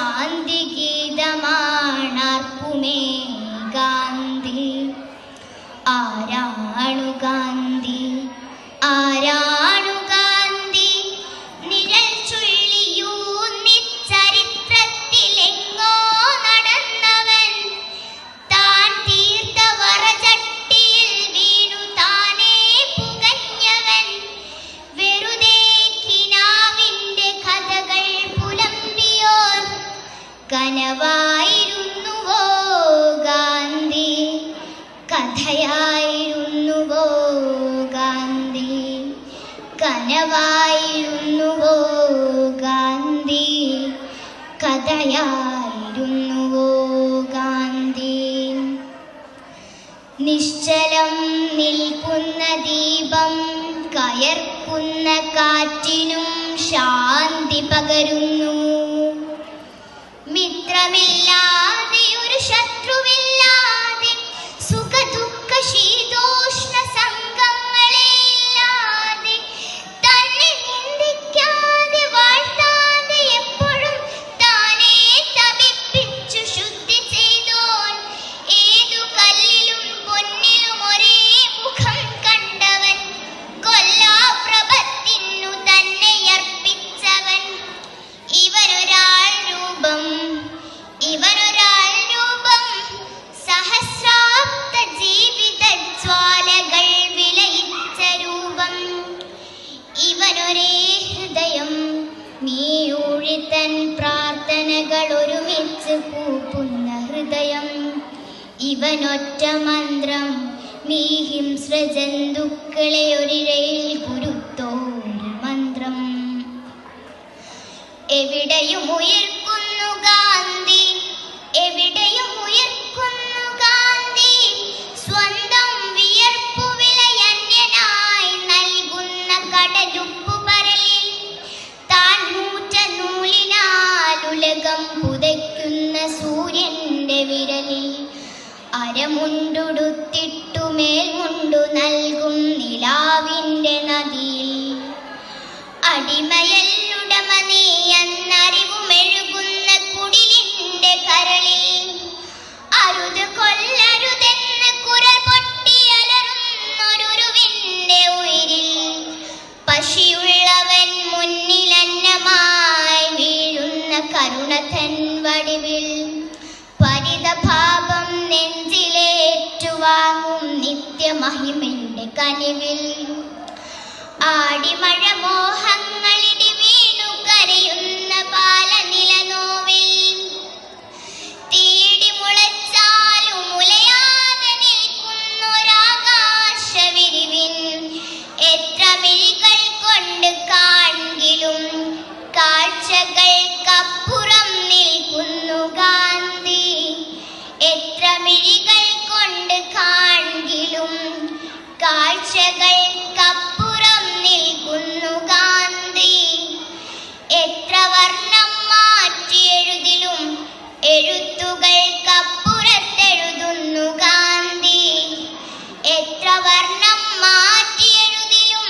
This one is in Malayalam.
ശാന്തി ഗീതമാണർപ്പുമേ ഗാന്ധി. ആരാണു ഗാന്ധി, ആരാണു ഗാന്ധി? നിഴൽ ചുള്ളിയൂന്നി ചരിത്രത്തിലെങ്ങോ നടന്നവൻ. താൻ തീർത്ത വറചട്ടിയിൽ വീണു താനേ പുകഞ്ഞവൻ. വെറുതെ കിനാവിന്റെ കഥകൾ പുലമ്പിയോർ കനവായിരുന്നുവോ ഗാന്ധി? കഥയായിരുന്നുവോ ഗാന്ധി? കനവായിരുന്നുവോ ഗാന്ധി? കഥയായിരുന്നുവോ ഗാന്ധി? നിശ്ചലം നിൽക്കുന്ന ദീപം കയർക്കുന്ന കാറ്റിനും ശാന്തി പകരുന്നു. മിത്രമില്ലാതെ ഒരു ശത്രുവില്ലാതെ, സുഖദുഃഖ ശീതോഷ്ണ സംഘങ്ങളെ ഇല്ലാതെ, തന്നെ നിന്ദിക്കാതെ വാഴ്ത്താതെ എപ്പോഴും താനേ തപിപ്പിച്ചു ശുദ്ധി ചെയ്തോൻ. ഏതു കല്ലിലും പൊന്നിലും ഒരേ മുഖം കണ്ടവൻ. കൊല്ലാപ്രഭത്തിനു തന്നെ അർപ്പിച്ചവൻ. ഇവനൊരാൾ രൂപം, ഇവനൊരാൾ രൂപം, സഹസ്രാബ്ദ ജീവിത ജ്വാലകൾ വിലയിച്ച രൂപം. ഇവനൊരേ ഹൃദയം, നീയൂഴിത്തൻ പ്രാർത്ഥനകൾ ഒരുമിച്ച് കൂപ്പുന്ന ഹൃദയം. ഇവനൊറ്റ മന്ത്രം, നീ ഹിംസ്ര ജന്തുക്കളെ ഒരിഴയിൽ കുരുത്തോരു മന്ത്രം. എവിടെയും ഉയർക്കുന്നു ഗാന്ധി, എവിടെയും ഉയർക്കുന്നു ഗാന്ധി. സ്വന്തം വിയർപ്പു വിലയന്യനായി നൽകുന്ന കടലുപ്പു പരലിൽ, താൻ നൂറ്റ നൂലിനാൽ ഉലകം പുതയ്ക്കുന്ന സൂര്യന്റെ വിരലിൽ, അരമുണ്ടുടുത്തിട്ടു മേൽമുണ്ടു നൽകും നിലാവിന്റെ നദിയിൽ, അടിമയല്ലുടമ നീ എന്നറിവുമെഴുകുന്ന കുടിലിന്റെ കരളിൽ, അരുത് കൊല്ലരുതെന്ന് കുരൽ പൊട്ടിയലറുന്നൊരുവിന്റെ ഉയിരിൽ, പശിയുള്ളവൻ മുന്നിലന്നമായി വീഴുന്ന കരുണതൻ വടിവിൽ, പരിതഭാവം നെഞ്ചിലേറ്റുവാങ്ങും നിത്യമഹിമയുടെ കനിവിൽ, ആടിമഴ മോഹങ്ങളിടി വീണു കരയുന്ന ബാലനിലനോവിൽ, തീടി മുളച്ചാലും മുലയാതെ നിൽക്കുന്നൊരാകാശവിരിവിൻ, എത്ര മിഴികൾ കൊണ്ട് കാൺകിലും കാഴ്ചകൾക്കപ്പുറം നിൽക്കുന്നു ഗാന്ധി. എത്ര മിഴികൾ കൊണ്ട് കാൺകിലും കാഴ്ചകൾക്കപ്പുറം നിൽക്കുന്നു ഗാന്ധി. എത്ര വർണ്ണം മാറ്റി എഴുതിലും എഴുത്തുകൾക്കപ്പുറത്തെഴുതുന്നു ഗാന്ധി. എത്ര വർണ്ണം മാറ്റി എഴുതിലും